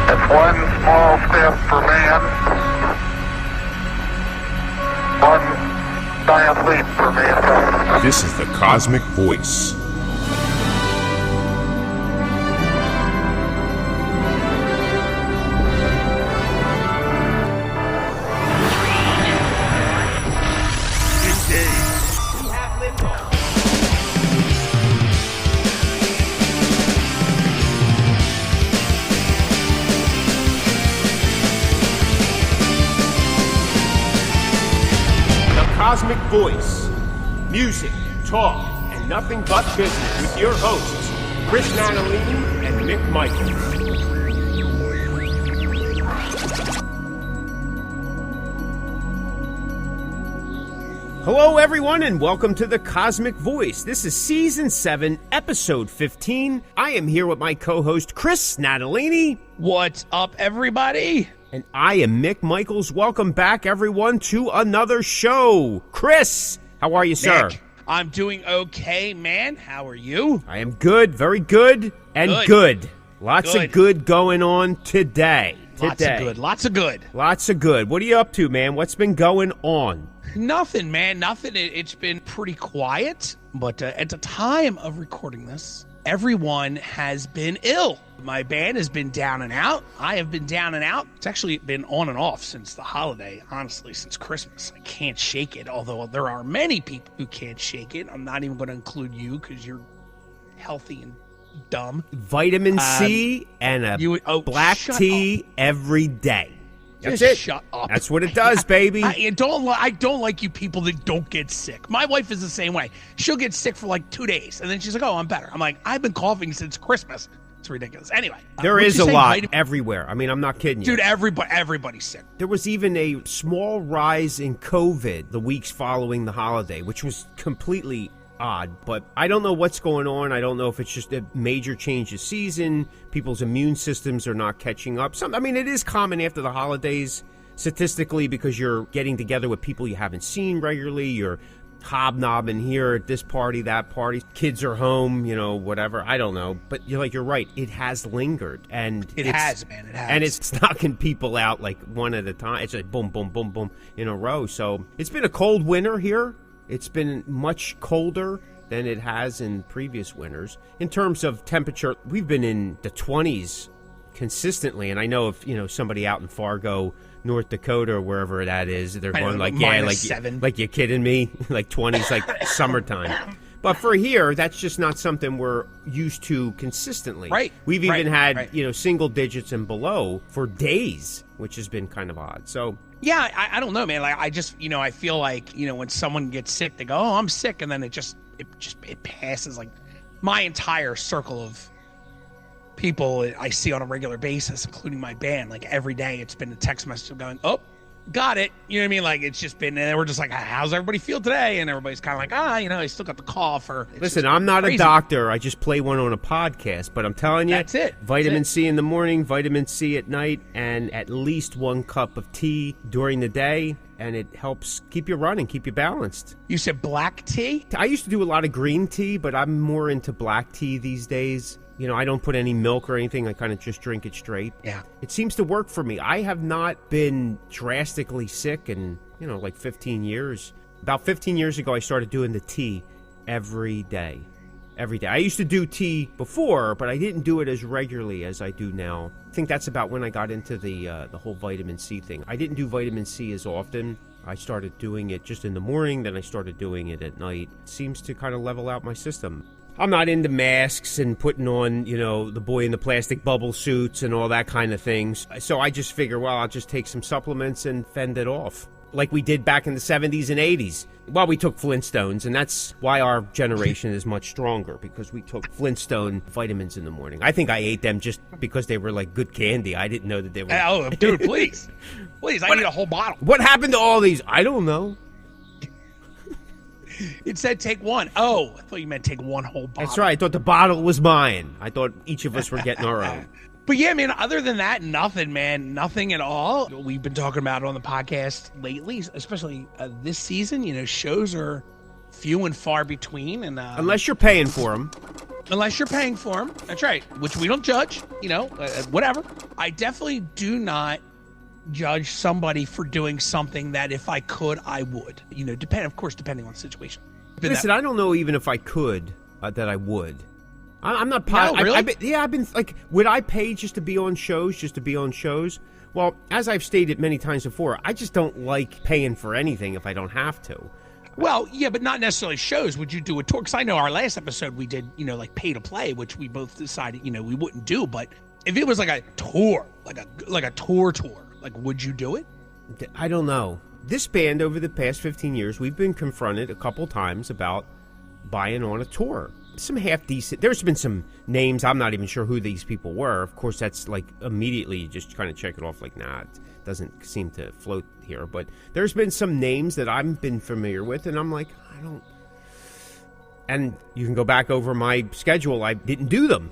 It's one small step for man, one giant leap for mankind. This is the Cosmick Voice. Cosmick Voice. Music, talk, and nothing but business with your hosts, Chris Natalini and Mick Michaels. Hello, everyone, and welcome to the Cosmick Voice. This is Season 7, Episode 15. I am here with my co-host, Chris Natalini. What's up, everybody? And I am Mick Michaels. Welcome back, everyone, to another show. Chris, how are you, sir? Mick, I'm doing okay, man. How are you? I am good, very good, and good. Lots of good going on today. Lots of good. Lots of good. What are you up to, man? What's been going on? Nothing, man. Nothing. It's been pretty quiet, but at the time of recording this, everyone has been ill. My band has been down and out. I have been down and out. It's actually been on and off since the holiday, honestly, since Christmas. I can't shake it, although there are many people who can't shake it. I'm not even going to include you because you're healthy and dumb. Vitamin C and a black tea every day. That's it. Shut up. That's what it does, baby. I don't like you people that don't get sick. My wife is the same way. She'll get sick for like 2 days, and then she's like, "Oh, I'm better." I'm like, "I've been coughing since Christmas." It's ridiculous. Anyway, there is a lot everywhere. I mean, I'm not kidding you. Dude, everybody's sick. There was even a small rise in COVID the weeks following the holiday, which was completely odd. But I don't know what's going on. I don't know if it's just a major change of season. People's immune systems are not catching up. I mean, it is common after the holidays, statistically, because you're getting together with people you haven't seen regularly. You're hobnobbing here at this party, that party. Kids are home, whatever. I don't know. But you're right. It has lingered. And it has, man. It has. And it's knocking people out like one at a time. It's like boom, boom, boom, boom in a row. So it's been a cold winter here. It's been much colder than it has in previous winters. In terms of temperature, we've been in the 20s consistently. And I know if, somebody out in Fargo, North Dakota, or wherever that is, they're going like, yeah, like you're kidding me? Like 20s, like summertime. But for here, that's just not something we're used to consistently. Right. We've even had, single digits and below for days, which has been kind of odd. So yeah, I don't know, man. Like I just, I feel like, when someone gets sick, they go, "Oh, I'm sick," and then it passes like my entire circle of people I see on a regular basis, including my band. Like every day, it's been a text message of going, "Oh, got it." You know what I mean? Like it's just been, and we're just like, "How's everybody feel today?" And everybody's kind of like, I still got the cough. Or listen, I'm not a doctor. I just play one on a podcast, but I'm telling you, that's it. Vitamin C in the morning, vitamin C at night, and at least 1 cup of tea during the day. And it helps keep you running, keep you balanced. You said black tea? I used to do a lot of green tea, but I'm more into black tea these days. I don't put any milk or anything. I kind of just drink it straight. Yeah. It seems to work for me. I have not been drastically sick in, like 15 years. About 15 years ago, I started doing the tea every day. Every day. I used to do tea before, but I didn't do it as regularly as I do now. I think that's about when I got into the whole vitamin C thing. I didn't do vitamin C as often. I started doing it just in the morning, then I started doing it at night. It seems to kind of level out my system. I'm not into masks and putting on, the boy in the plastic bubble suits and all that kind of things. So I just figure, well, I'll just take some supplements and fend it off. Like we did back in the 70s and 80s. Well, we took Flintstones, and that's why our generation is much stronger, because we took Flintstone vitamins in the morning. I think I ate them just because they were like good candy. I didn't know that they were... Oh, dude, please. Please, I need a whole bottle. What happened to all these? I don't know. It said take one. Oh, I thought you meant take one whole bottle. That's right. I thought the bottle was mine. I thought each of us were getting our own. But yeah, man, other than that, nothing, man. Nothing at all. We've been talking about it on the podcast lately, especially this season. Shows are few and far between. And unless you're paying for them. Unless you're paying for them. That's right. Which we don't judge, whatever. I definitely do not judge somebody for doing something that if I could, I would. Depending on the situation. Listen, I don't know even if I could that I would. I'm not positive. No, really? I've been like, would I pay just to be on shows? Well, as I've stated many times before, I just don't like paying for anything if I don't have to. Well, yeah, but not necessarily shows. Would you do a tour? Because I know our last episode we did, like pay to play, which we both decided, we wouldn't do. But if it was like a tour, like a tour, like would you do it? I don't know. This band over the past 15 years, we've been confronted a couple times about buying on a tour. Some half decent. There's been some names. I'm not even sure who these people were. Of course, that's like immediately you just kind of check it off like, nah, it doesn't seem to float here. But there's been some names that I've been familiar with, and I'm like, I don't. And you can go back over my schedule. I didn't do them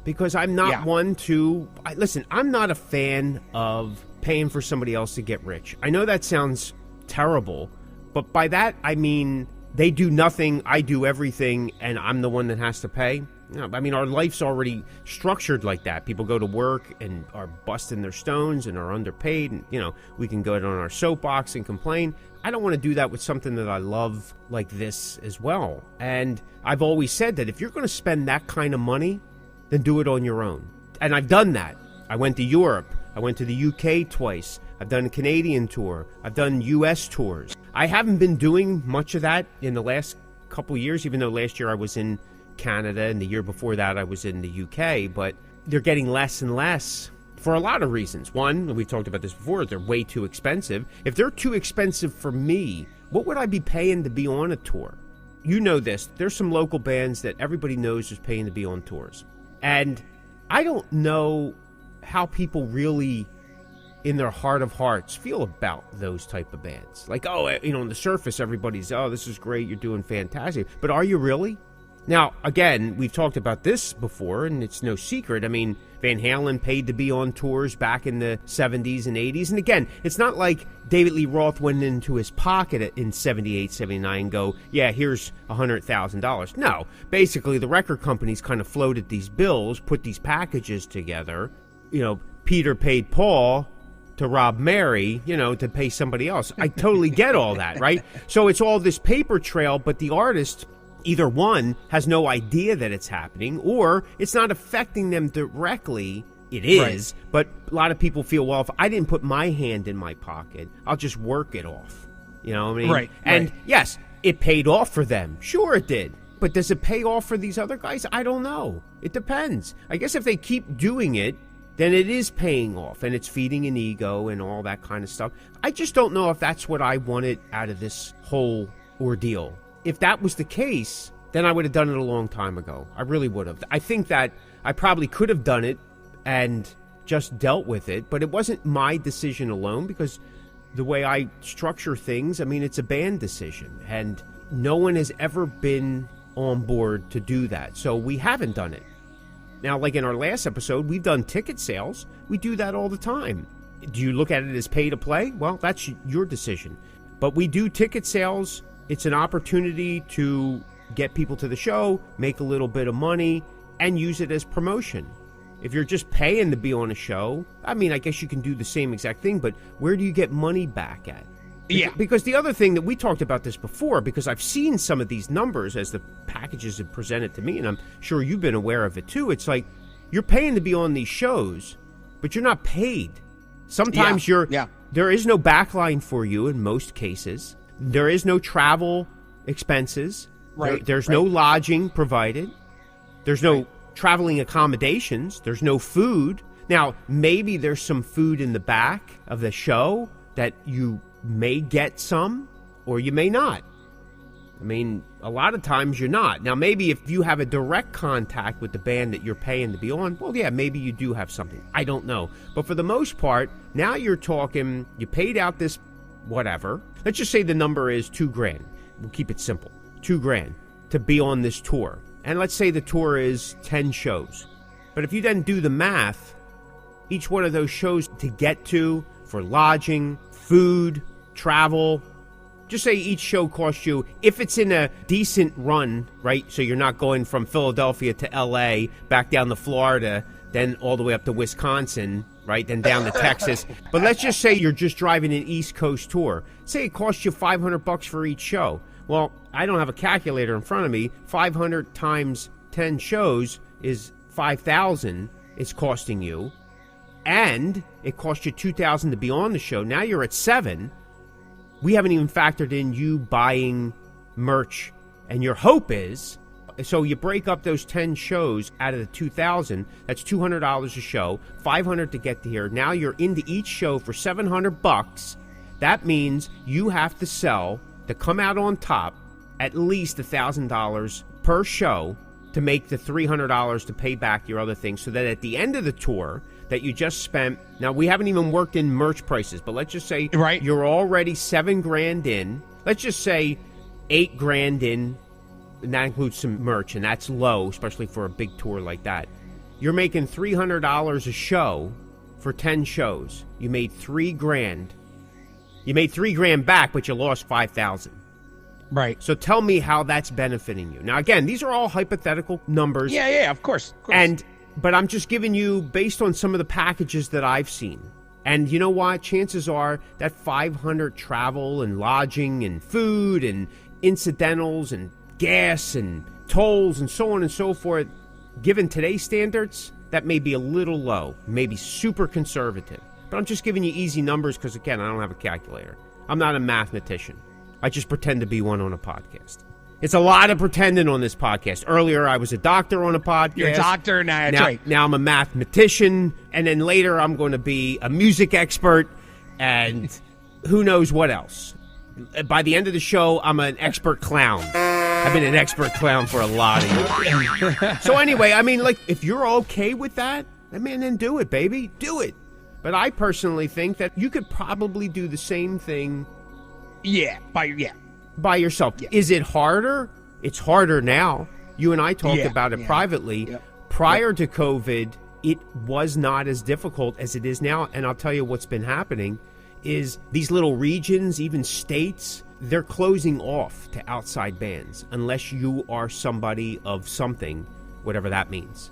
because I'm not one to. Listen, I'm not a fan of paying for somebody else to get rich. I know that sounds terrible, but by that I mean they do nothing, I do everything, and I'm the one that has to pay. I mean, our life's already structured like that. People go to work and are busting their stones and are underpaid, and, we can go on our soapbox and complain. I don't want to do that with something that I love like this as well. And I've always said that if you're going to spend that kind of money, then do it on your own. And I've done that. I went to Europe. I went to the UK twice. I've done a Canadian tour. I've done US tours. I haven't been doing much of that in the last couple years, even though last year I was in Canada and the year before that I was in the UK, but they're getting less and less for a lot of reasons. One, we talked about this before, they're way too expensive. If they're too expensive for me, what would I be paying to be on a tour? You know this. There's some local bands that everybody knows is paying to be on tours. And I don't know how people really, in their heart of hearts, feel about those type of bands. Like, on the surface, everybody's, this is great, you're doing fantastic. But are you really? Now, again, we've talked about this before, and it's no secret. I mean, Van Halen paid to be on tours back in the 70s and 80s. And again, it's not like David Lee Roth went into his pocket in 78, 79 and go, yeah, here's $100,000. No, basically the record companies kind of floated these bills, put these packages together. Peter paid Paul to rob Mary, to pay somebody else. I totally get all that, right? So it's all this paper trail, but the artist, either one, has no idea that it's happening, or it's not affecting them directly. It is, right. But a lot of people feel, well, if I didn't put my hand in my pocket, I'll just work it off. You know what I mean? Right. And yes, it paid off for them. Sure it did. But does it pay off for these other guys? I don't know. It depends. I guess if they keep doing it, then it is paying off, and it's feeding an ego and all that kind of stuff. I just don't know if that's what I wanted out of this whole ordeal. If that was the case, then I would have done it a long time ago. I really would have. I think that I probably could have done it and just dealt with it, but it wasn't my decision alone, because the way I structure things, I mean, it's a band decision, and no one has ever been on board to do that. So we haven't done it. Now, like in our last episode, we've done ticket sales. We do that all the time. Do you look at it as pay to play? Well, that's your decision. But we do ticket sales. It's an opportunity to get people to the show, make a little bit of money, and use it as promotion. If you're just paying to be on a show, I mean, I guess you can do the same exact thing, but where do you get money back at? Yeah. Because the other thing that we talked about this before, because I've seen some of these numbers as the packages have presented to me, and I'm sure you've been aware of it too. It's like you're paying to be on these shows, but you're not paid. Sometimes there is no backline for you in most cases. There is no travel expenses. Right. There's no lodging provided. There's no traveling accommodations. There's no food. Now, maybe there's some food in the back of the show that you may get some, or you may not. I mean, a lot of times you're not. Now, maybe if you have a direct contact with the band that you're paying to be on, well, yeah, maybe you do have something. I don't know. But for the most part, now you're talking, you paid out this whatever. Let's just say the number is $2,000. We'll keep it simple. $2,000 to be on this tour. And let's say the tour is 10 shows. But if you then do the math, each one of those shows to get to, for lodging, food, travel, just say each show costs you, if it's in a decent run, right? So you're not going from Philadelphia to LA, back down to Florida, then all the way up to Wisconsin, right? Then down to Texas. But let's just say you're just driving an East Coast tour. Say it costs you $500 for each show. Well, I don't have a calculator in front of me. 500 times 10 shows is 5,000 it's costing you. And it cost you $2,000 to be on the show. Now you're at 7. We haven't even factored in you buying merch. And your hope is, so you break up those 10 shows out of the $2,000. That's $200 a show, $500 to get to here. Now you're into each show for $700. That means you have to sell, to come out on top, at least $1,000 per show to make the $300 to pay back your other things, so that at the end of the tour that you just spent, now we haven't even worked in merch prices, but let's just say you're already $7,000 in. Let's just say $8,000 in, and that includes some merch, and that's low, especially for a big tour like that. You're making $300 a show for 10 shows. You made $3,000. You made $3,000 back, but you lost $5,000. Right. So tell me how that's benefiting you. Now, again, these are all hypothetical numbers. Yeah, of course. But I'm just giving you based on some of the packages that I've seen. And you know what? Chances are that 500 travel and lodging and food and incidentals and gas and tolls and so on and so forth, given today's standards, that may be a little low, maybe super conservative. But I'm just giving you easy numbers because, again, I don't have a calculator. I'm not a mathematician. I just pretend to be one on a podcast. It's a lot of pretending on this podcast. Earlier, I was a doctor on a podcast. You're a doctor now. That's right. Now I'm a mathematician, and then later I'm going to be a music expert, and who knows what else. By the end of the show, I'm an expert clown. I've been an expert clown for a lot of years. So anyway, I mean, like, if you're okay with that, man, then do it, baby. Do it. But I personally think that you could probably do the same thing. By yourself. Yeah. Is it harder? It's harder now. You and I talked about it privately. Yep. Prior to COVID, it was not as difficult as it is now. And I'll tell you what's been happening is these little regions, even states, they're closing off to outside bands unless you are somebody of something, whatever that means.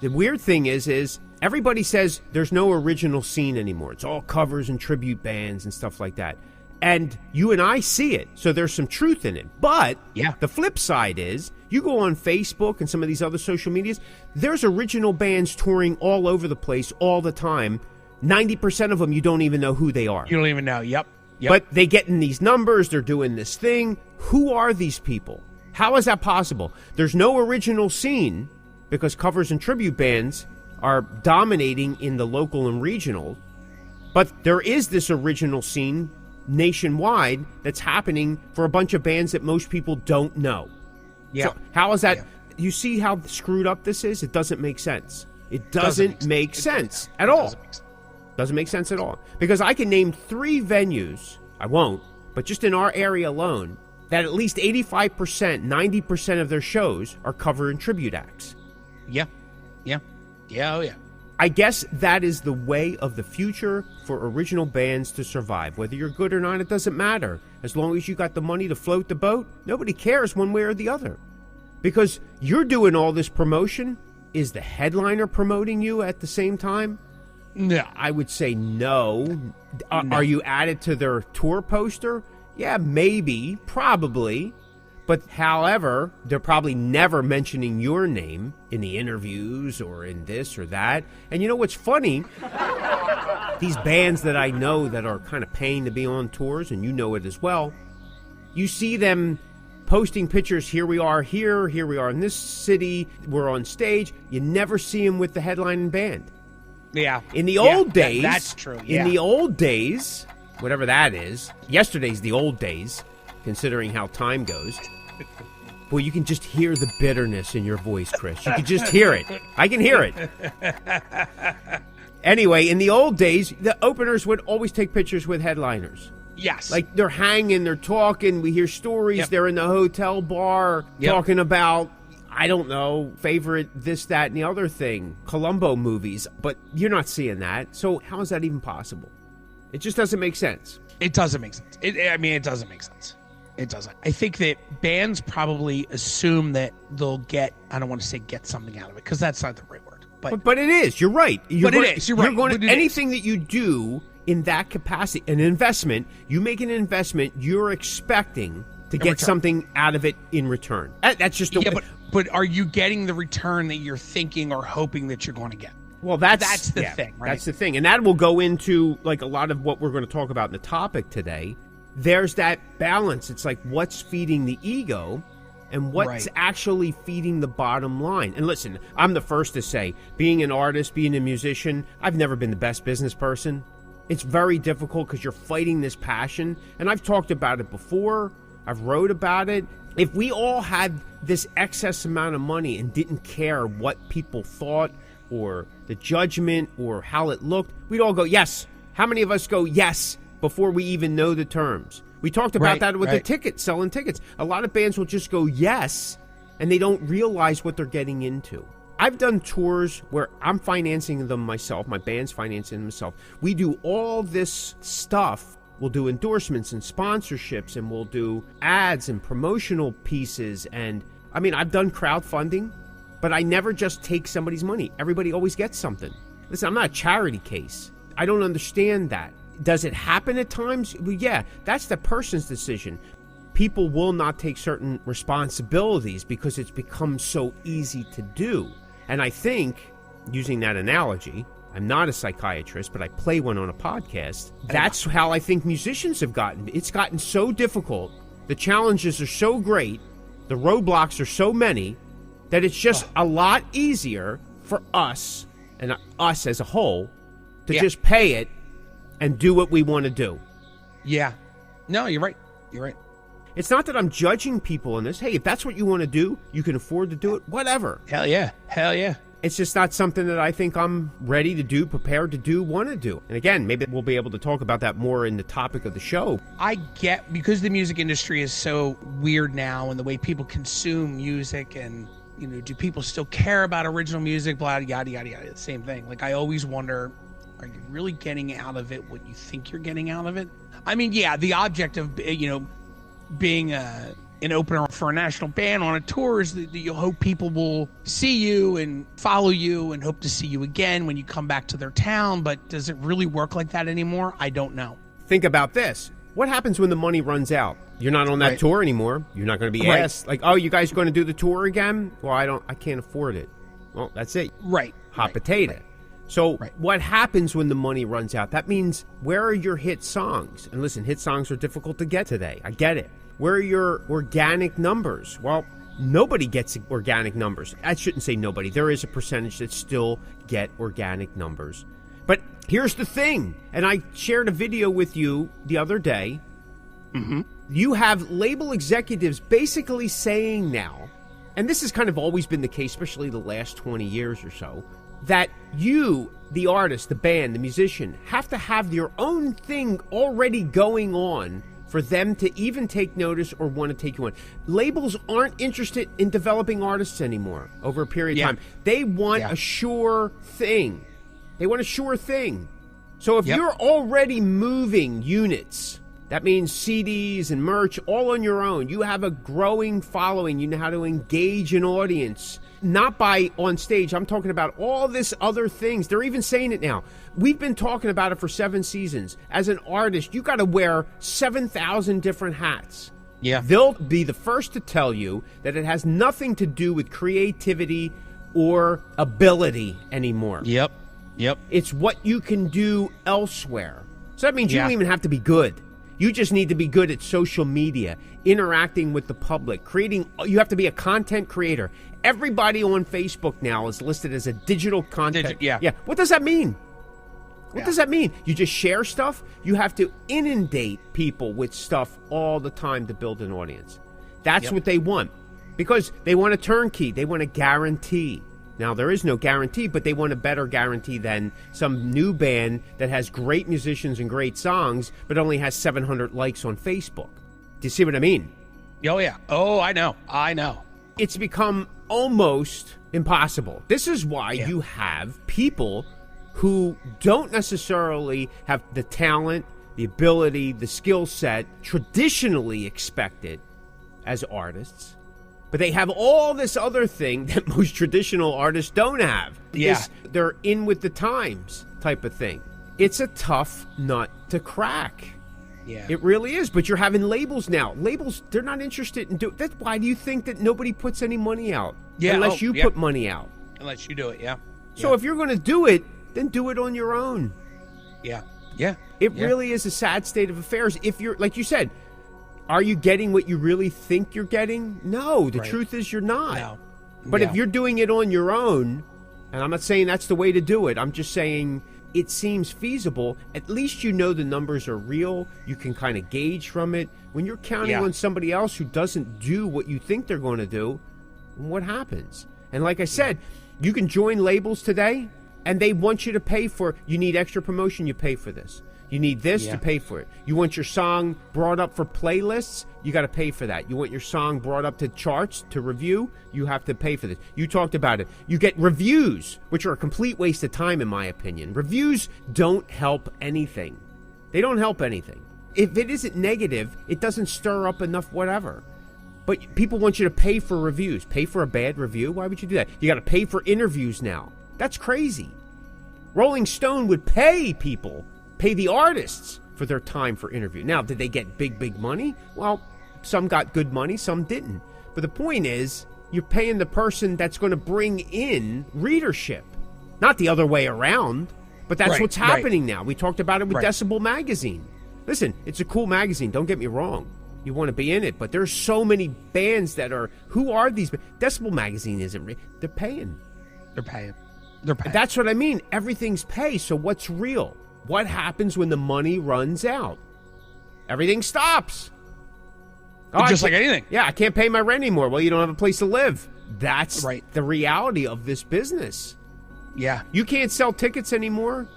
The weird thing is everybody says there's no original scene anymore. It's all covers and tribute bands and stuff like that. And you and I see it, so there's some truth in it. But the flip side is, you go on Facebook and some of these other social medias, there's original bands touring all over the place all the time. 90% of them, you don't even know who they are. You don't even know, yep. But they get in these numbers, they're doing this thing. Who are these people? How is that possible? There's no original scene because covers and tribute bands are dominating in the local and regional. But there is this original scene nationwide that's happening for a bunch of bands that most people don't know. So how is that? You see how screwed up this is? It doesn't make sense. It doesn't make sense at all. Doesn't make sense at all. Because I can name 3 venues, I won't, but just in our area alone, that at least 85%, 90% of their shows are cover and tribute acts. I guess that is the way of the future for original bands to survive. Whether you're good or not, it doesn't matter. As long as you got the money to float the boat, nobody cares one way or the other. Because you're doing all this promotion. Is the headliner promoting you at the same time? No. I would say no. Are you added to their tour poster? Yeah, maybe, probably. But however, they're probably never mentioning your name in the interviews or in this or that. And you know what's funny? These bands that I know that are kind of paying to be on tours, and you know it as well, you see them posting pictures, here we are here we are in this city, we're on stage. You never see them with the headlining band. Yeah. In the old days, that's true. In the old days, whatever that is, yesterday's the old days, considering how time goes. Boy, you can just hear the bitterness in your voice, Chris. You can just hear it. I can hear it. Anyway, in the old days, the openers would always take pictures with headliners. Yes. Like, they're hanging, they're talking, we hear stories, they're in the hotel bar talking about, I don't know, favorite this, that, and the other thing, Columbo movies, but you're not seeing that. So how is that even possible? It just doesn't make sense. It doesn't make sense. It doesn't make sense. It doesn't. I think that bands probably assume that they'll get, I don't want to say get something out of it, because that's not the right word. But it is. You're right. You're right. Anything that you do in that capacity, an investment, you make an investment, you're expecting to get something out of it in return. That's just a but are you getting the return that you're thinking or hoping that you're going to get? Well, that's the thing, right? That's the thing. And that will go into like a lot of what we're going to talk about in the topic today. There's that balance. It's like what's feeding the ego and what's actually feeding the bottom line. And listen, I'm the first to say, being an artist, being a musician, I've never been the best business person. It's very difficult because you're fighting this passion. And I've talked about it before. I've wrote about it. If we all had this excess amount of money and didn't care what people thought or the judgment or how it looked, we'd all go, yes. How many of us go, yes, before we even know the terms? We talked about that with the tickets, selling tickets. A lot of bands will just go, yes, and they don't realize what they're getting into. I've done tours where I'm financing them myself. My band's financing themselves. We do all this stuff. We'll do endorsements and sponsorships, and we'll do ads and promotional pieces. And, I mean, I've done crowdfunding, but I never just take somebody's money. Everybody always gets something. Listen, I'm not a charity case. I don't understand that. Does it happen at times? Well, yeah, that's the person's decision. People will not take certain responsibilities because it's become so easy to do. And I think, using that analogy, I'm not a psychiatrist, but I play one on a podcast. That's how I think musicians have gotten. It's gotten so difficult. The challenges are so great. The roadblocks are so many that it's just a lot easier for us, and us as a whole, to just pay it and do what we want to do. Yeah. No, you're right. You're right. It's not that I'm judging people in this. Hey, if that's what you want to do, you can afford to do it, whatever. Hell yeah. Hell yeah. It's just not something that I think I'm ready to do, prepared to do, want to do. And again, maybe we'll be able to talk about that more in the topic of the show. I get, because the music industry is so weird now and the way people consume music and, you know, do people still care about original music, blah, yada, yada, yada, the same thing. Like, I always wonder, are you really getting out of it what you think you're getting out of it? I mean, yeah, the object of, you know, being an opener for a national band on a tour is that you hope people will see you and follow you and hope to see you again when you come back to their town. But does it really work like that anymore? I don't know. Think about this. What happens when the money runs out? You're not on that tour anymore. You're not going to be asked, like, oh, you guys going to do the tour again? Well, I can't afford it. Well, that's it. Hot potato. So what happens when the money runs out? That means, where are your hit songs? And listen, hit songs are difficult to get today. I get it. Where are your organic numbers? Well, nobody gets organic numbers. I shouldn't say nobody. There is a percentage that still get organic numbers. But here's the thing, and I shared a video with you the other day. Mm-hmm. You have label executives basically saying now, and this has kind of always been the case, especially the last 20 years or so, that you, the artist, the band, the musician, have to have your own thing already going on for them to even take notice or want to take you on. Labels aren't interested in developing artists anymore over a period of time. They want a sure thing. They want a sure thing. So if you're already moving units, that means CDs and merch all on your own, you have a growing following, you know how to engage an audience. Not by on stage. I'm talking about all this other things. They're even saying it now. We've been talking about it for 7 seasons. As an artist, you got to wear 7,000 different hats. Yeah. They'll be the first to tell you that it has nothing to do with creativity or ability anymore. Yep. It's what you can do elsewhere. So that means you don't even have to be good. You just need to be good at social media, interacting with the public, creating. You have to be a content creator. Everybody on Facebook now is listed as a digital content. What does that mean? What does that mean? You just share stuff? You have to inundate people with stuff all the time to build an audience. That's what they want. Because they want a turnkey. They want a guarantee. Now, there is no guarantee, but they want a better guarantee than some new band that has great musicians and great songs, but only has 700 likes on Facebook. Do you see what I mean? Oh, yeah. Oh, I know. It's become almost impossible. This is why you have people who don't necessarily have the talent, the ability, the skill set traditionally expected as artists. But they have all this other thing that most traditional artists don't have. Yeah. They're in with the times type of thing. It's a tough nut to crack. Yeah. It really is. But you're having labels now. Labels, they're not interested in doing that. Why do you think that nobody puts any money out? Yeah. Unless you put money out. Unless you do it, yeah. So if you're going to do it, then do it on your own. Yeah. Yeah. It really is a sad state of affairs. If you're, like you said, are you getting what you really think you're getting? No, the truth is you're not. No. But if you're doing it on your own, and I'm not saying that's the way to do it, I'm just saying it seems feasible. At least you know the numbers are real. You can kind of gauge from it. When you're counting on somebody else who doesn't do what you think they're going to do, what happens? And like I said, you can join labels today, and they want you to pay for, you need extra promotion, you pay for this. You need this to pay for it. You want your song brought up for playlists, you got to pay for that. You want your song brought up to charts to review, you have to pay for this. You talked about it. You get reviews, which are a complete waste of time in my opinion. Reviews don't help anything. They don't help anything. If it isn't negative, it doesn't stir up enough whatever. But people want you to pay for reviews. Pay for a bad review? Why would you do that? You got to pay for interviews now. That's crazy. Rolling Stone would pay people, pay the artists for their time for interview. Now, did they get big money? Well, some got good money, some didn't. But the point is, you're paying the person that's going to bring in readership. Not the other way around, but that's what's happening now. We talked about it with Decibel Magazine. Listen, it's a cool magazine, don't get me wrong. You want to be in it, but there's so many bands that are, who are these? Decibel Magazine isn't, they're paying. They're paying. That's what I mean. Everything's pay, so what's real? What happens when the money runs out? Everything stops. Just like anything. Yeah, I can't pay my rent anymore. Well, you don't have a place to live. That's the reality of this business. Yeah. You can't sell tickets anymore.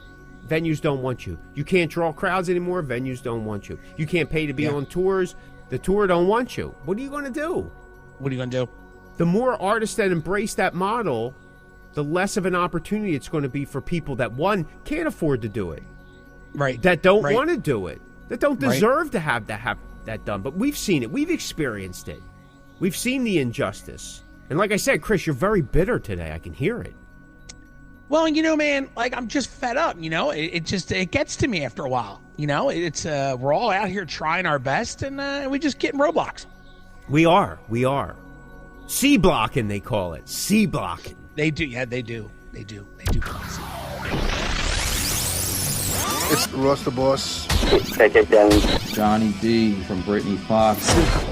Venues don't want you. You can't draw crowds anymore. Venues don't want you. You can't pay to be on tours. The tour don't want you. What are you going to do? What are you going to do? The more artists that embrace that model, the less of an opportunity it's going to be for people that, one, can't afford to do it. Right. That don't want to do it. That don't deserve to have that done. But we've seen it. We've experienced it. We've seen the injustice. And like I said, Chris, you're very bitter today. I can hear it. Well, you know, man, like I'm just fed up, you know, it gets to me after a while, you know, it's, we're all out here trying our best and we just get in roadblocks. We are. C-blocking, they call it. C-blocking. They do. Yeah, they do. They do. It's Ross the Boss. Take it down. Johnny D from Brittany Fox.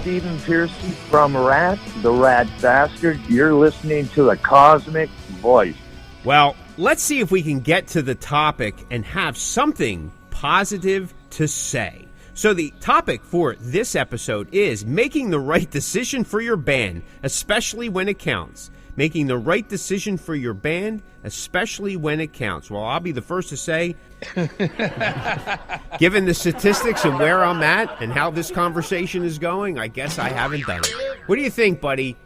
Stephen Pearson from Rat, the Rat Bastard. You're listening to the Cosmick Voice. Well, let's see if we can get to the topic and have something positive to say. So the topic for this episode is making the right decision for your band, especially when it counts. Making the right decision for your band, especially when it counts. Well, I'll be the first to say, given the statistics and where I'm at and how this conversation is going, I guess I haven't done it. What do you think, buddy?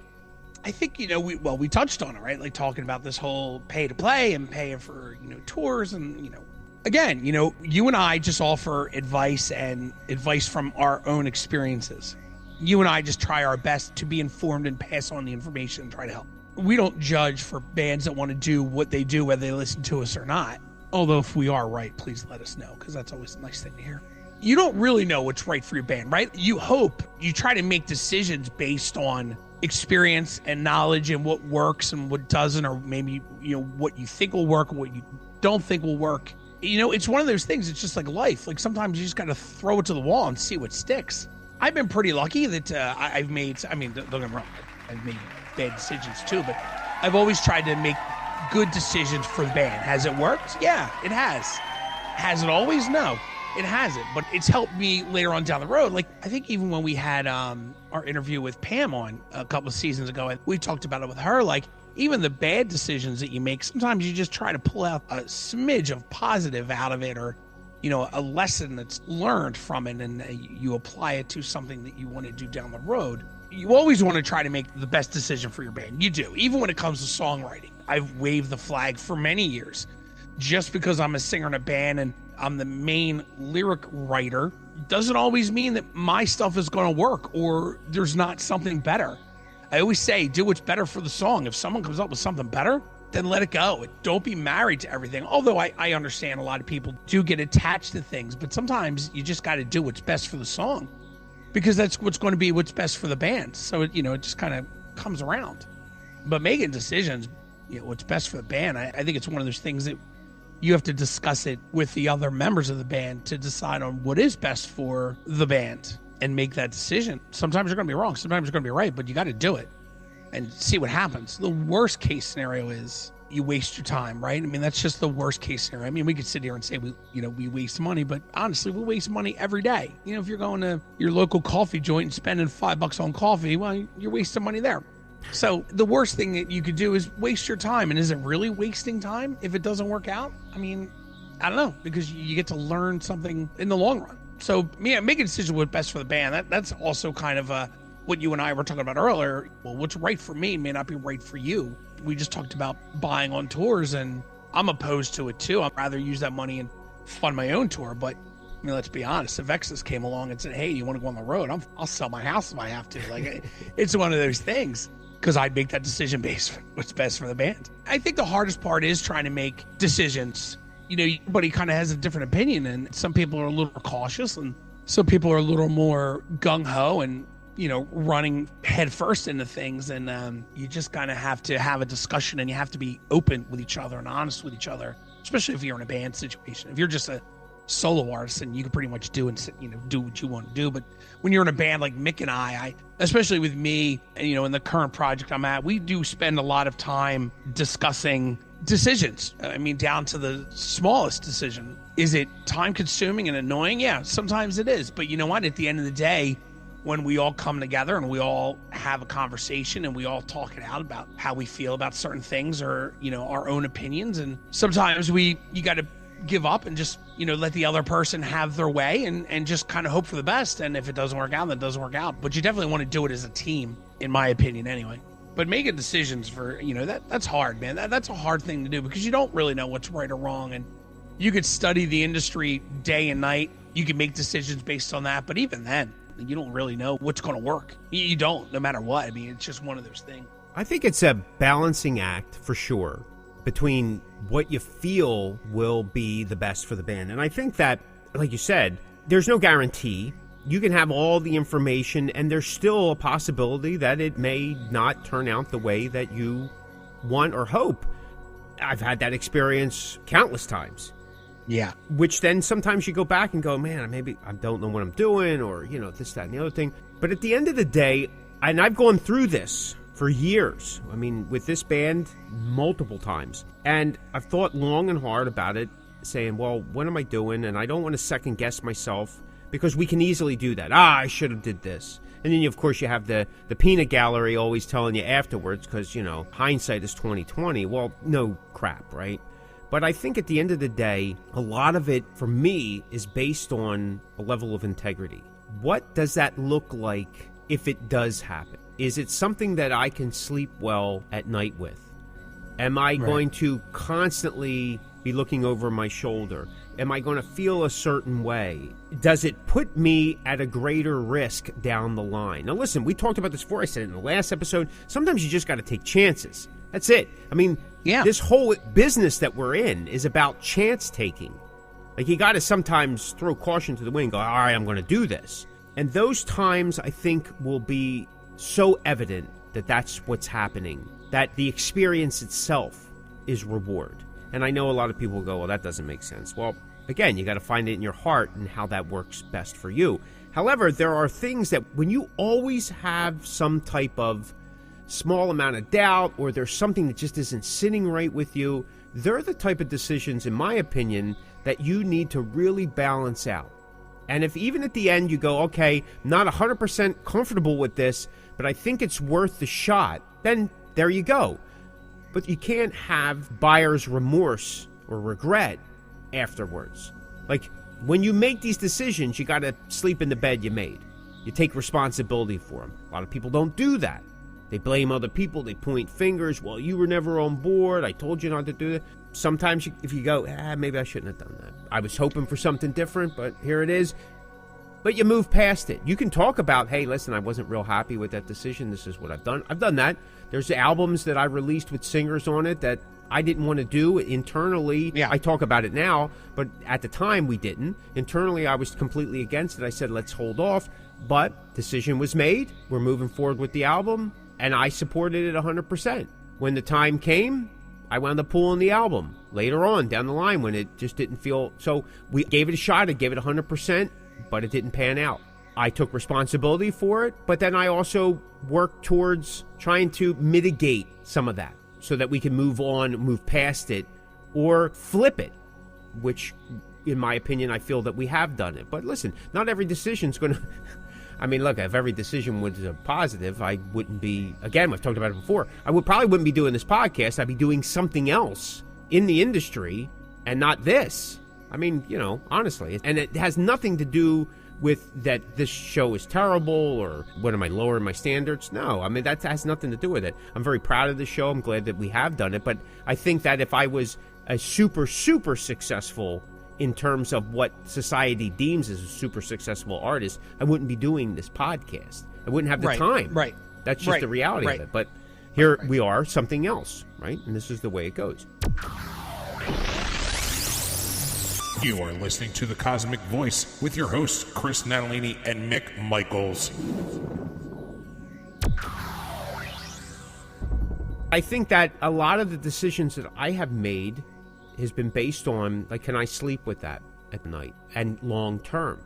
I think, you know, we touched on it, right? Like talking about this whole pay to play and paying for, you know, tours and, you know, again, you know, you and I just offer advice and advice from our own experiences. You and I just try our best to be informed and pass on the information and try to help. We don't judge for bands that want to do what they do, whether they listen to us or not. Although if we are right, please let us know, because that's always a nice thing to hear. You don't really know what's right for your band, right? You hope, you try to make decisions based on experience and knowledge and what works and what doesn't, or maybe, you know, what you think will work or what you don't think will work. You know, it's one of those things. It's just like life. Like sometimes you just got to throw it to the wall and see what sticks. I've been pretty lucky that I've made, I mean, don't get me wrong, I've made bad decisions too, but I've always tried to make good decisions for the band. Has it worked? Yeah, it has. Has it always? No, it hasn't. But it's helped me later on down the road. Like, I think even when we had our interview with Pam on a couple of seasons ago, we talked about it with her, like, even the bad decisions that you make, sometimes you just try to pull out a smidge of positive out of it, or, you know, a lesson that's learned from it, and you apply it to something that you want to do down the road. You always want to try to make the best decision for your band. You do, even when it comes to songwriting. I've waved the flag for many years just because I'm a singer in a band and I'm the main lyric writer doesn't always mean that my stuff is going to work or there's not something better. I always say, do what's better for the song. If someone comes up with something better, then let it go. Don't be married to everything. Although I understand a lot of people do get attached to things, but sometimes you just got to do what's best for the song because that's what's going to be what's best for the band. So, it just kind of comes around. But making decisions, what's best for the band, I think it's one of those things that you have to discuss it with the other members of the band to decide on what is best for the band and make that decision. Sometimes you're going to be wrong. Sometimes you're going to be right, but you got to do it and see what happens. The worst case scenario is you waste your time, right? I mean, that's just the worst case scenario. I mean, we could sit here and say we waste money, but honestly, we waste money every day. If you're going to your local coffee joint and spending $5 on coffee, well, you're wasting money there. So the worst thing that you could do is waste your time. And is it really wasting time if it doesn't work out? I mean, I don't know, because you get to learn something in the long run. So make a decision what's best for the band. That's also kind of what you and I were talking about earlier. Well, what's right for me may not be right for you. We just talked about buying on tours, and I'm opposed to it too. I'd rather use that money and fund my own tour. But let's be honest. If Exodus came along and said, "Hey, you want to go on the road?" I'll sell my house if I have to. Like, it's one of those things. Because I'd make that decision based on what's best for the band. I think the hardest part is trying to make decisions. Everybody kind of has a different opinion, and some people are a little more cautious, and some people are a little more gung-ho and, running headfirst into things. And you just kind of have to have a discussion, and you have to be open with each other and honest with each other, especially if you're in a band situation. If you're just a solo artist, and you can pretty much do what you want to do. But when you're in a band like Mick and I, especially with me, and in the current project I'm at, we do spend a lot of time discussing decisions. I mean, down to the smallest decision. Is it time consuming and annoying? Yeah, sometimes it is. But you know what? At the end of the day, when we all come together and we all have a conversation and we all talk it out about how we feel about certain things or, our own opinions. And sometimes you got to give up and just let the other person have their way and just kind of hope for the best. And if it doesn't work out, then it doesn't work out. But you definitely want to do it as a team, in my opinion anyway. But making decisions for that's hard, man. That's a hard thing to do because you don't really know what's right or wrong. And you could study the industry day and night. You can make decisions based on that, but even then you don't really know what's going to work. You don't, no matter what. I mean, it's just one of those things. I think it's a balancing act for sure between what you feel will be the best for the band. And I think that, like you said, there's no guarantee. You can have all the information, and there's still a possibility that it may not turn out the way that you want or hope. I've had that experience countless times. Yeah. Which then sometimes you go back and go, man, maybe I don't know what I'm doing, or, this, that, and the other thing. But at the end of the day, and I've gone through this for years. I mean, with this band, multiple times. And I've thought long and hard about it, saying, well, what am I doing? And I don't want to second guess myself, because we can easily do that. I should have did this. And then, of course, you have the peanut gallery always telling you afterwards, because, hindsight is 20/20. Well, no crap, right? But I think at the end of the day, a lot of it, for me, is based on a level of integrity. What does that look like if it does happen? Is it something that I can sleep well at night with? Am I going to constantly be looking over my shoulder? Am I going to feel a certain way? Does it put me at a greater risk down the line? Now, listen, we talked about this before. I said it in the last episode. Sometimes you just got to take chances. That's it. I mean, this whole business that we're in is about chance taking. Like, you got to sometimes throw caution to the wind and go, all right, I'm going to do this. And those times, I think, will be so evident that that's what's happening, that the experience itself is reward. And I know a lot of people will go, well, that doesn't make sense. Well, again, you got to find it in your heart and how that works best for you. However, there are things that when you always have some type of small amount of doubt, or there's something that just isn't sitting right with you, they're the type of decisions, in my opinion, that you need to really balance out. And if even at the end you go, okay, not 100% comfortable with this, but I think it's worth the shot, then there you go. But you can't have buyer's remorse or regret afterwards. Like, when you make these decisions, you got to sleep in the bed you made. You take responsibility for them. A lot of people don't do that. They blame other people. They point fingers. Well, you were never on board. I told you not to do that. sometimes if you go, maybe I shouldn't have done that. I was hoping for something different, but here it is. But you move past it. You can talk about, hey, listen, I wasn't real happy with that decision. This is what I've done. I've done that. There's albums that I released with singers on it that I didn't want to do internally. Yeah. I talk about it now, but at the time we didn't. Internally, I was completely against it. I said, let's hold off. But decision was made. We're moving forward with the album, and I supported it 100%. When the time came, I wound up pulling the album later on down the line when it just didn't feel... So we gave it a shot. I gave it 100%, but it didn't pan out. I took responsibility for it, but then I also worked towards trying to mitigate some of that so that we can move on, move past it, or flip it, which, in my opinion, I feel that we have done it. But listen, not every decision's going to... I mean, look, if every decision was a positive, I wouldn't be... Again, we've talked about it before. I probably wouldn't be doing this podcast. I'd be doing something else in the industry and not this. I mean, you know, honestly. And it has nothing to do with that this show is terrible or what am I lowering my standards? No, I mean, that has nothing to do with it. I'm very proud of the show. I'm glad that we have done it. But I think that if I was a super, super successful in terms of what society deems as a super successful artist, I wouldn't be doing this podcast. I wouldn't have the time. Right. That's just the reality of it. But here we are, something else, right? And this is the way it goes. You are listening to the Cosmick Voice with your hosts, Chris Natalini and Mick Michaels. I think that a lot of the decisions that I have made has been based on, like, can I sleep with that at night and long term?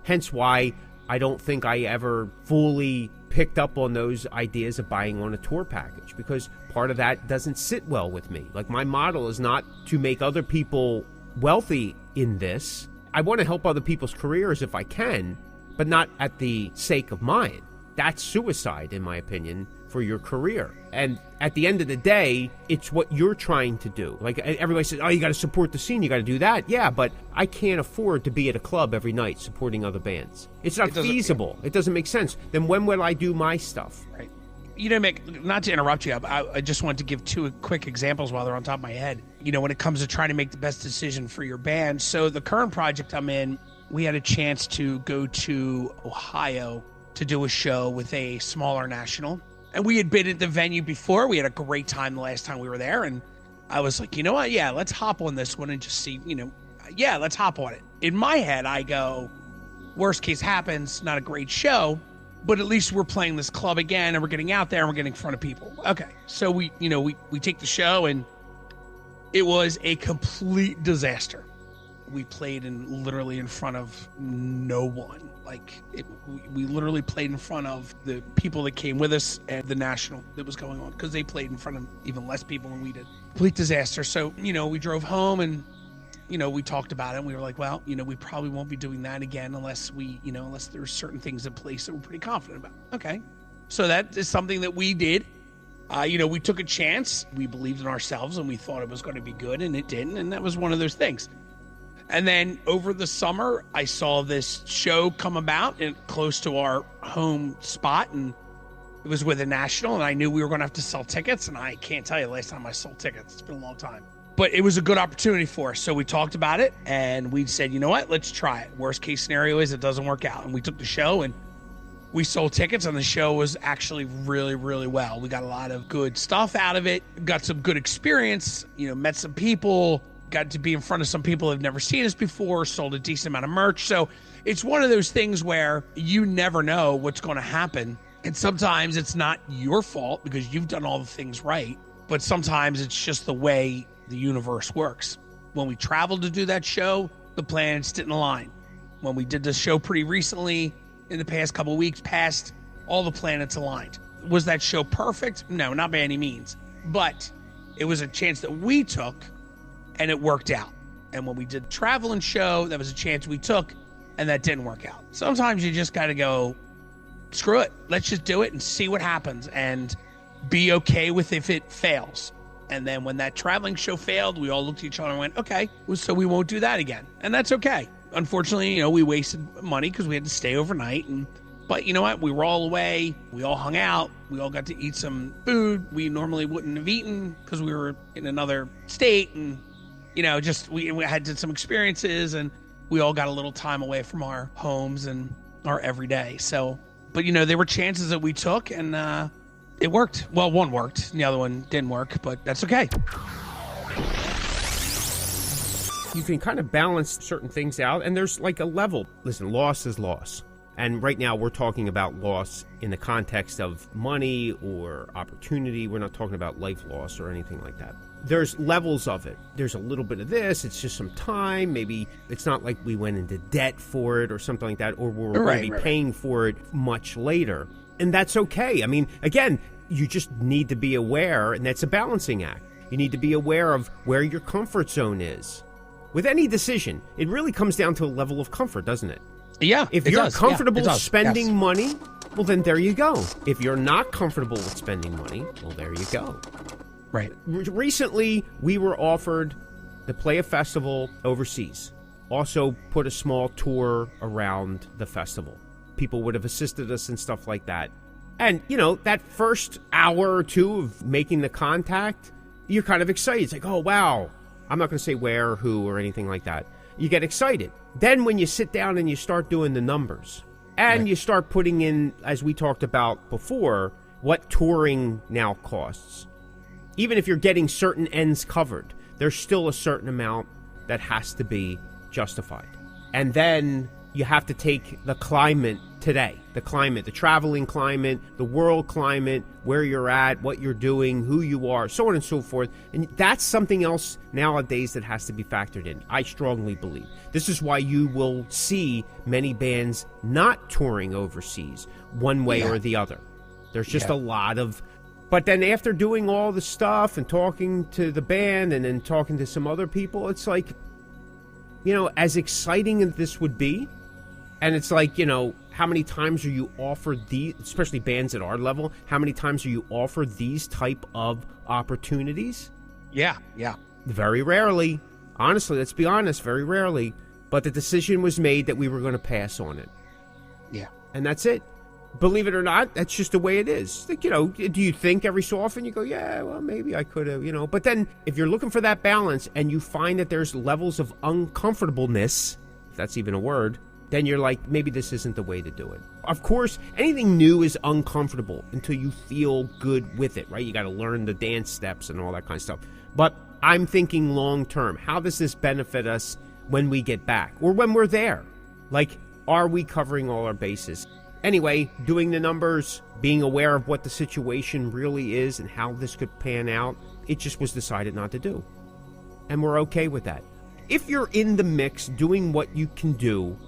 Hence why I don't think I ever fully picked up on those ideas of buying on a tour package, because part of that doesn't sit well with me. Like, my model is not to make other people wealthy in this. I want to help other people's careers if I can, but not at the sake of mine. That's suicide, in my opinion, for your career. And at the end of the day, it's what you're trying to do. Like, everybody says, oh, you got to support the scene, you got to do that. Yeah, but I can't afford to be at a club every night supporting other bands. It's not feasible. It doesn't make sense. Then when will I do my stuff? Right. You know, Mick, not to interrupt you, I just wanted to give two quick examples while they're on top of my head. You know, when it comes to trying to make the best decision for your band. So the current project I'm in, we had a chance to go to Ohio to do a show with a smaller national. And we had been at the venue before. We had a great time the last time we were there. And I was like, you know what? Yeah, let's hop on this one and just see, you know, yeah, let's hop on it. In my head, I go, worst case happens, not a great show, but at least we're playing this club again and we're getting out there and we're getting in front of people. Okay. So we take the show and it was a complete disaster. We played literally in front of no one. Like, we literally played in front of the people that came with us at the national that was going on, because they played in front of even less people than we did. Complete disaster. So, you know, we drove home and, you know, we talked about it and we were like, well, you know, we probably won't be doing that again unless there's certain things in place that we're pretty confident about. Okay. So that is something that we did. You know, we took a chance. We believed in ourselves and we thought it was going to be good, and it didn't. And that was one of those things. And then over the summer, I saw this show come about close to our home spot, and it was with a national, and I knew we were going to have to sell tickets, and I can't tell you the last time I sold tickets. It's been a long time. But it was a good opportunity for us. So we talked about it, and we said, you know what, let's try it. Worst case scenario is it doesn't work out. And we took the show, and we sold tickets, and the show was actually really, really well. We got a lot of good stuff out of it, got some good experience, you know, met some people, got to be in front of some people who've never seen us before, sold a decent amount of merch. So it's one of those things where you never know what's going to happen. And sometimes it's not your fault because you've done all the things right, but sometimes it's just the way the universe works. When we traveled to do that show, the planets didn't align. When we did the show pretty recently, in the past couple of weeks past, all the planets aligned. Was that show perfect? No, not by any means. But it was a chance that we took, and it worked out. And when we did travel and show, that was a chance we took, and that didn't work out. Sometimes you just got to go, screw it. Let's just do it and see what happens, and be okay with if it fails. And then when that traveling show failed, we all looked at each other and went, okay, so we won't do that again. And that's okay. Unfortunately, you know, we wasted money because we had to stay overnight. But you know what? We were all away. We all hung out. We all got to eat some food we normally wouldn't have eaten because we were in another state. And just we had some experiences, and we all got a little time away from our homes and our everyday. So, but there were chances that we took, and it worked. Well, one worked, and the other one didn't work, but that's okay. You can kind of balance certain things out, and there's like a level. Listen, loss is loss. And right now we're talking about loss in the context of money or opportunity. We're not talking about life loss or anything like that. There's levels of it. There's a little bit of this. It's just some time. Maybe it's not like we went into debt for it or something like that, or we're going to be paying for it much later. And that's okay. I mean, again, you just need to be aware, and that's a balancing act. You need to be aware of where your comfort zone is. With any decision, it really comes down to a level of comfort, doesn't it? Yeah. If you're comfortable spending money, well, then there you go. If you're not comfortable with spending money, well, there you go. Right. Recently, we were offered to play a festival overseas. Also put a small tour around the festival. People would have assisted us and stuff like that. And, that first hour or two of making the contact, you're kind of excited. It's like, oh, wow. I'm not going to say where or who or anything like that. You get excited. Then when you sit down and you start doing the numbers, and you start putting in, as we talked about before, what touring now costs. Even if you're getting certain ends covered, there's still a certain amount that has to be justified. And then you have to take the climate today, the traveling climate, the world climate, where you're at, what you're doing, who you are, so on and so forth. And that's something else nowadays that has to be factored in, I strongly believe. This is why you will see many bands not touring overseas one way or the other. There's just a lot of... But then after doing all the stuff and talking to the band and then talking to some other people, it's like, as exciting as this would be, and it's like, how many times are you offered these, especially bands at our level, how many times are you offered these type of opportunities? Yeah. Very rarely. Honestly, let's be honest, very rarely. But the decision was made that we were going to pass on it. Yeah. And that's it. Believe it or not, that's just the way it is. Like, do you think every so often you go, yeah, well, maybe I could have, But then if you're looking for that balance and you find that there's levels of uncomfortableness, if that's even a word, then you're like, maybe this isn't the way to do it. Of course, anything new is uncomfortable until you feel good with it, right? You got to learn the dance steps and all that kind of stuff. But I'm thinking long term. How does this benefit us when we get back or when we're there? Like, are we covering all our bases? Anyway, doing the numbers, being aware of what the situation really is and how this could pan out, it just was decided not to do. And we're okay with that. If you're in the mix, doing what you can do,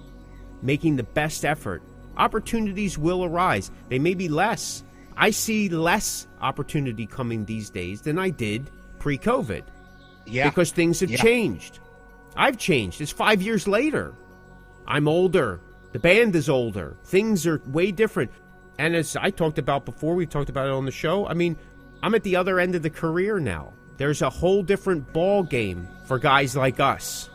making the best effort, opportunities will arise. They may be less. I see less opportunity coming these days than I did pre-COVID. Yeah. Because things have changed. I've changed. It's 5 years later. I'm older. The band is older. Things are way different. And as I talked about before, we talked about it on the show, I mean, I'm at the other end of the career now. There's a whole different ball game for guys like us.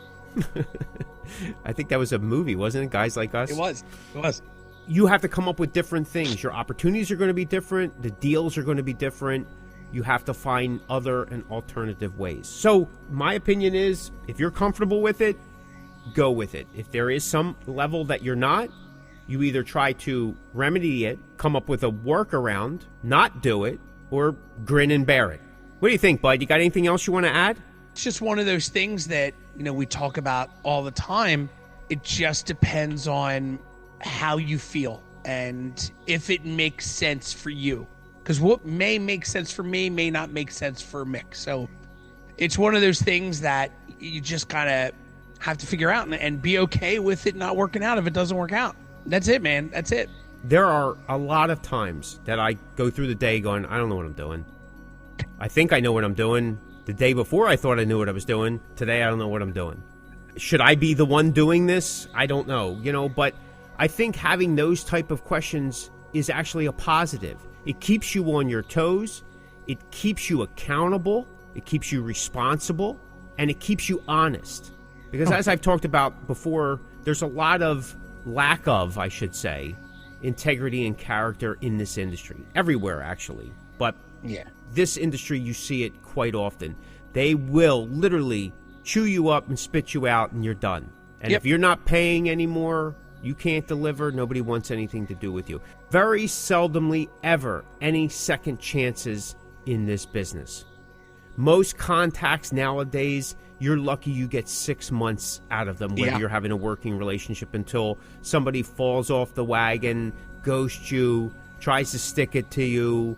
I think that was a movie, wasn't it? Guys Like Us? It was. You have to come up with different things. Your opportunities are going to be different. The deals are going to be different. You have to find other and alternative ways. So my opinion is, if you're comfortable with it, go with it. If there is some level that you're not, you either try to remedy it, come up with a workaround, not do it, or grin and bear it. What do you think, bud? You got anything else you want to add? It's just one of those things that, we talk about all the time. It just depends on how you feel and if it makes sense for you. Because what may make sense for me may not make sense for Mick. So it's one of those things that you just kind of have to figure out and be okay with it not working out if it doesn't work out. That's it, man. That's it. There are a lot of times that I go through the day going, I don't know what I'm doing. I think I know what I'm doing. The day before I thought I knew what I was doing. Today I don't know what I'm doing. Should I be the one doing this? I don't know, but I think having those type of questions is actually a positive. It keeps you on your toes. It keeps you accountable. It keeps you responsible. And it keeps you honest. Because as I've talked about before, there's a lot of lack of, I should say, integrity and character in this industry. Everywhere, actually. But this industry, you see it quite often. They will literally chew you up and spit you out, and you're done. And if you're not paying anymore, you can't deliver, nobody wants anything to do with you. Very seldomly ever any second chances in this business. Most contacts nowadays, you're lucky you get 6 months out of them, whether you're having a working relationship, until somebody falls off the wagon, ghosts you, tries to stick it to you,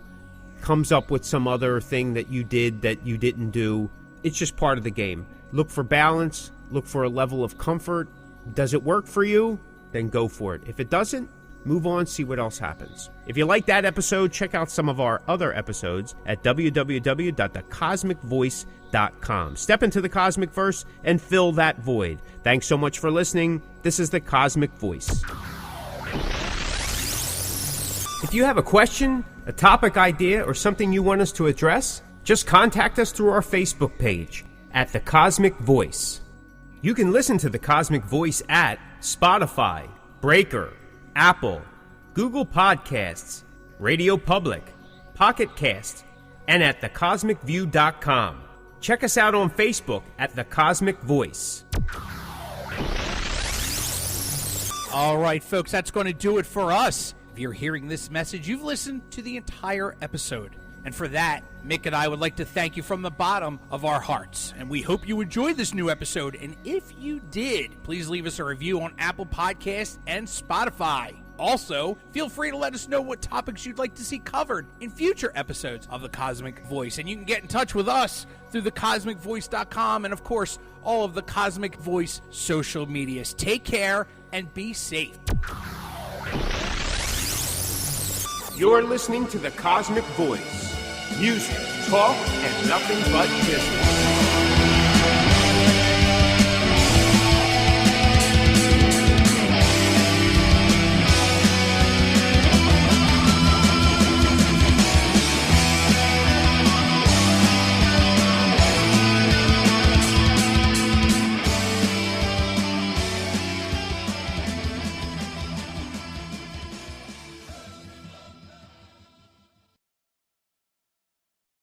comes up with some other thing that you did that you didn't do. It's just part of the game. Look for balance, look for a level of comfort. Does it work for you? Then go for it. If it doesn't, move on, see what else happens. If you like that episode, check out some of our other episodes at www.thecosmickvoice.com. Step into the Cosmickverse and fill that void. Thanks so much for listening. This is the Cosmick Voice. If you have a question, a topic idea, or something you want us to address, just contact us through our Facebook page at The Cosmick Voice. You can listen to The Cosmick Voice at Spotify, Breaker, Apple, Google Podcasts, Radio Public, Pocket Cast, and at thecosmicview.com. Check us out on Facebook at The Cosmick Voice. All right, folks, that's going to do it for us. If you're hearing this message, you've listened to the entire episode. And for that, Mick and I would like to thank you from the bottom of our hearts. And we hope you enjoyed this new episode. And if you did, please leave us a review on Apple Podcasts and Spotify. Also, feel free to let us know what topics you'd like to see covered in future episodes of The Cosmick Voice. And you can get in touch with us through thecosmickvoice.com and, of course, all of the Cosmick Voice social medias. Take care and be safe. You're listening to The Cosmick Voice. Music, talk, and nothing but business.